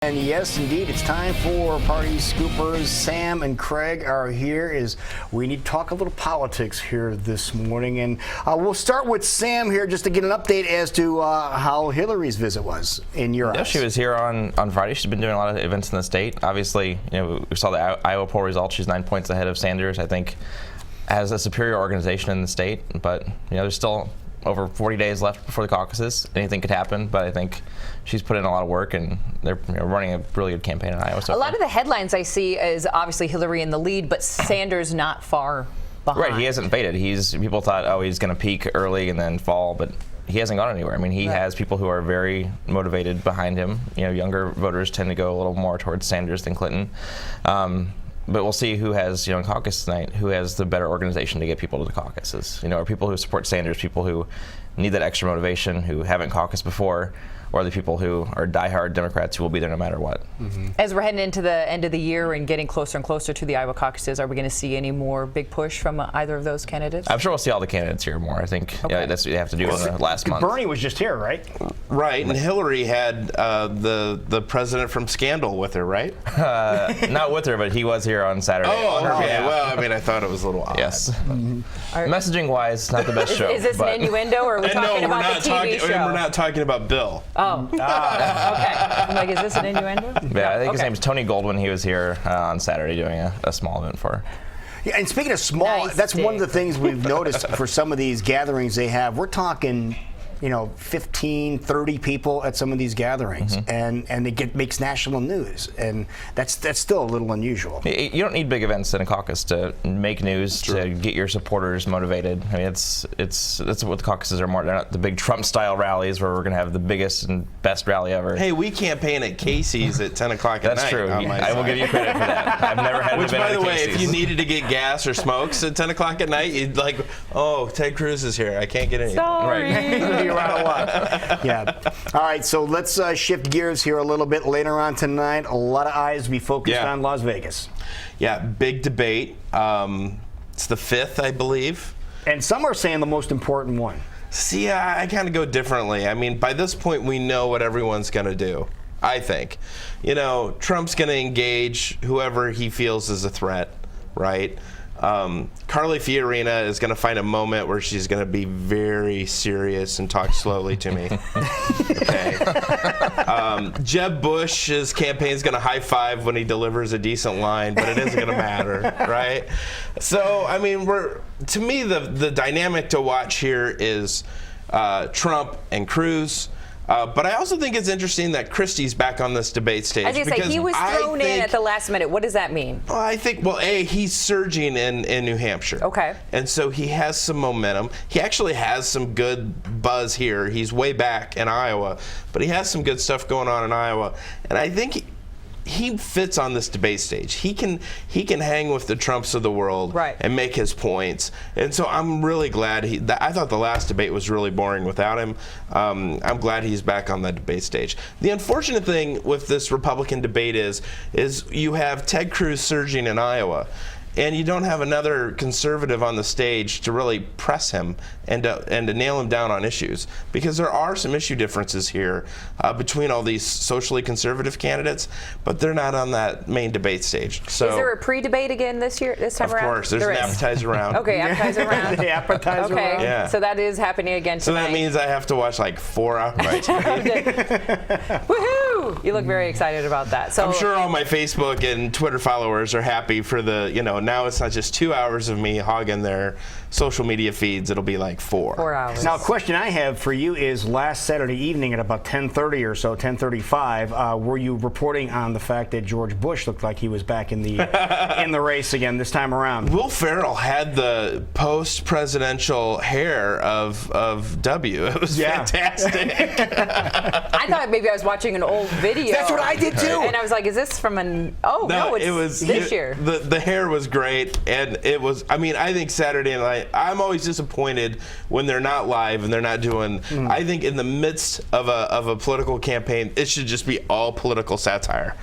And yes, indeed, it's time for Party Scoopers. Sam and Craig are here as we need to talk a little politics here this morning. And we'll start with Sam here just to get an update as to how Hillary's visit was in your eyes. She was here on Friday. She's been doing a lot of events in the state. Obviously, we saw the Iowa poll results. She's 9 points ahead of Sanders, I think, has a superior organization in the state. But, there's still over 40 days left before the caucuses. Anything could happen, but I think she's put in a lot of work, and they're running a really good campaign in Iowa. So a lot of the headlines I see is obviously Hillary in the lead, but Sanders not far behind. Right, he hasn't faded. People thought, he's going to peak early and then fall, but he hasn't gone anywhere. I mean, he has people who are very motivated behind him. Younger voters tend to go a little more towards Sanders than Clinton. But we'll see who has, in caucus tonight, who has the better organization to get people to the caucuses. Are people who support Sanders, people who need that extra motivation, who haven't caucused before, or the people who are diehard Democrats who will be there no matter what. Mm-hmm. As we're heading into the end of the year and getting closer and closer to the Iowa caucuses, are we going to see any more big push from either of those candidates? I'm sure we'll see all the candidates here more. I think that's what you have to do in the last month. Bernie was just here, right? Right, and Hillary had the president from Scandal with her, right? Not with her, but he was here on Saturday. Oh, okay. Well, I thought it was a little odd. Yes. Messaging-wise, not the best show. Is this an innuendo, or are we talking about the TV show? We're not talking about Bill. Oh. Okay. I'm like, is this an innuendo? Yeah, I think his name's Tony Goldwyn. He was here on Saturday doing a small event for her. Yeah, and speaking of small, that's one of the things we've noticed for some of these gatherings they have. We're talking 15, 30 people at some of these gatherings, and it makes national news, and that's still a little unusual. You don't need big events in a caucus to make news, to get your supporters motivated. I mean, that's what the caucuses are more. They're not the big Trump-style rallies where we're going to have the biggest and best rally ever. Hey, we campaign at Casey's at 10 o'clock at night. That's true. I will give you credit for that. I've never had an event by the way, Casey's. if you needed to get gas or smokes at 10 o'clock at night, you'd like, Ted Cruz is here. I can't get anything. Sorry. You're out of luck. Yeah. All right, so let's shift gears here a little bit. Later on tonight, a lot of eyes will be focused on Las Vegas. Yeah, big debate. It's the 5th, I believe. And some are saying the most important one. See, I kind of go differently. I mean, by this point, we know what everyone's going to do, I think. Trump's going to engage whoever he feels is a threat, right? Carly Fiorina is going to find a moment where she's going to be very serious and talk slowly to me. Okay. Jeb Bush's campaign is going to high five when he delivers a decent line, but it isn't going to matter, right? So, I mean, to me, the dynamic to watch here is Trump and Cruz. But I also think it's interesting that Christie's back on this debate stage. I was going to say, he was thrown in at the last minute. What does that mean? Well, I think, he's surging in New Hampshire. Okay. And so he has some momentum. He actually has some good buzz here. He's way back in Iowa, but he has some good stuff going on in Iowa. And I think he fits on this debate stage. He can hang with the Trumps of the world and make his points. And so I'm really glad I thought the last debate was really boring without him. I'm glad he's back on the debate stage. The unfortunate thing with this Republican debate is you have Ted Cruz surging in Iowa, and you don't have another conservative on the stage to really press him and to nail him down on issues, because there are some issue differences here between all these socially conservative candidates, but they're not on that main debate stage. So, is there a pre-debate again this time around? Of course, there's an appetizer round. Okay, appetizer round. The appetizer round. Okay, so that is happening again tonight. So that means I have to watch like 4 hours. Woohoo! You look very excited about that. So I'm sure all my Facebook and Twitter followers are happy for now it's not just 2 hours of me hogging their social media feeds. It'll be like 4. 4 hours. Now, a question I have for you is last Saturday evening at about 10:30 or so, 10:35, were you reporting on the fact that George Bush looked like he was back in the race again this time around? Will Ferrell had the post-presidential hair of W. It was fantastic. I thought maybe I was watching an old video. That's what I did too. And I was like, is this from no, it was this year. The hair was great, and it was, I think Saturday night, I'm always disappointed when they're not live and they're not doing, I think in the midst of a political campaign, it should just be all political satire.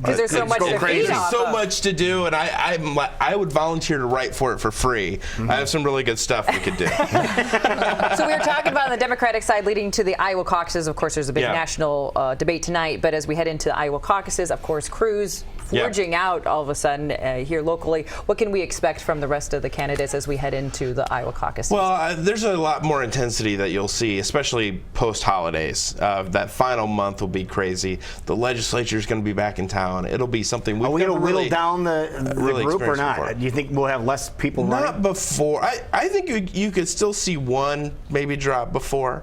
Because there's so It's much go to crazy. feed There's off so of. much to do, and I would volunteer to write for it for free. I have some really good stuff we could do. So we were talking about on the Democratic side leading to the Iowa caucuses. Of course, there's a big Yeah. national debate tonight. But as we head into the Iowa caucuses, of course, Cruz forging out all of a sudden here locally. What can we expect from the rest of the candidates as we head into the Iowa caucuses? Well, there's a lot more intensity that you'll see, especially post-holidays. That final month will be crazy. The legislature is going to be back in town. It'll be something we've Are we going to never whittle really down the really group or experienced not? before. Do you think we'll have less people running? Not before. I think you could still see one maybe drop before.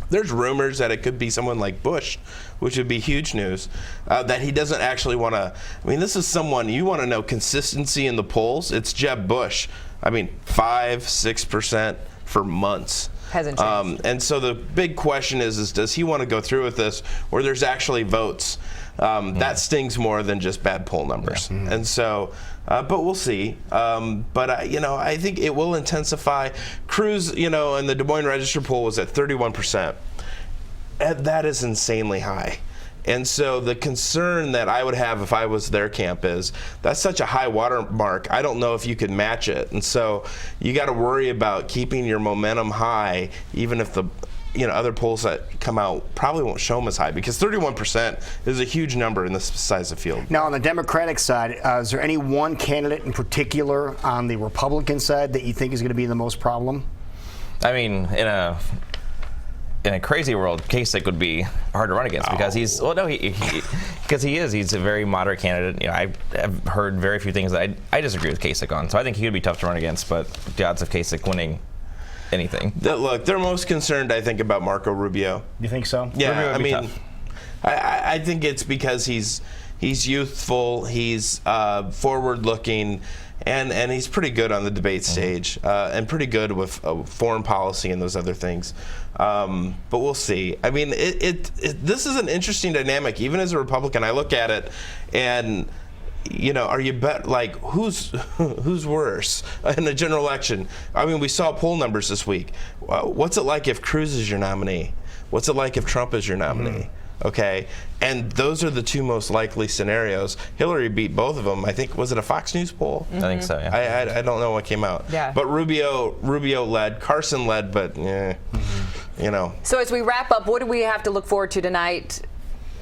There's rumors that it could be someone like Bush, which would be huge news, that he doesn't actually want to. I mean, this is someone, you want to know consistency in the polls. It's Jeb Bush. I mean, 5-6% for months. Hasn't changed. And so the big question is does he want to go through with this where there's actually votes? That stings more than just bad poll numbers. And so, but we'll see. But I think it will intensify. Cruz, in the Des Moines Register poll was at 31%. And that is insanely high. And so the concern that I would have if I was their camp is that's such a high watermark. I don't know if you could match it. And so you got to worry about keeping your momentum high, even if the other polls that come out probably won't show them as high, because 31% is a huge number in this size of field. Now, on the Democratic side, is there any one candidate in particular on the Republican side that you think is going to be the most problem? I mean, in a crazy world, Kasich would be hard to run against because he's he's a very moderate candidate. I have heard very few things that I disagree with Kasich on, so I think he would be tough to run against. But the odds of Kasich winning anything. Look, they're most concerned, I think, about Marco Rubio. You think so? Rubio Yeah, would I be mean, tough. I think it's because he's youthful, he's forward-looking, and he's pretty good on the debate stage, and pretty good with foreign policy and those other things. But we'll see. I mean, this is an interesting dynamic. Even as a Republican, I look at it, and are you who's worse in a general election? I mean, we saw poll numbers this week. What's it like if Cruz is your nominee? What's it like if Trump is your nominee? Okay, and those are the two most likely scenarios. Hillary beat both of them. I think, was it a Fox News poll? I think so. Yeah. I don't know what came out. Yeah. But Rubio led, Carson led, but So as we wrap up, what do we have to look forward to tonight?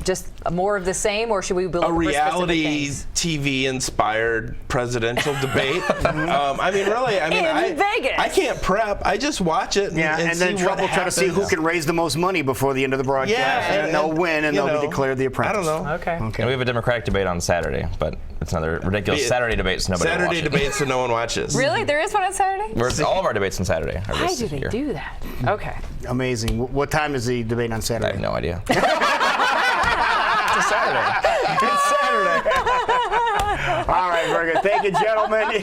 Just more of the same, or should we be looking a for specific reality things? TV-inspired presidential debate. I mean, really. I mean, In Vegas. I can't prep. I just watch it. Yeah, and then see Trump will what try to see who happens. can raise the most money before the end of the broadcast. Yeah, and they'll win, and they'll be declared the apprentice. I don't know. Okay. And we have a Democratic debate on Saturday, but it's another ridiculous Saturday debate, so nobody will Saturday watch it. debates that no one watches. Really? There is one on Saturday? All of our debates on Saturday are Why this do they year. do that? Okay. Amazing. What time is the debate on I Saturday? have no idea. It's Saturday. All right, very good. Thank you, gentlemen.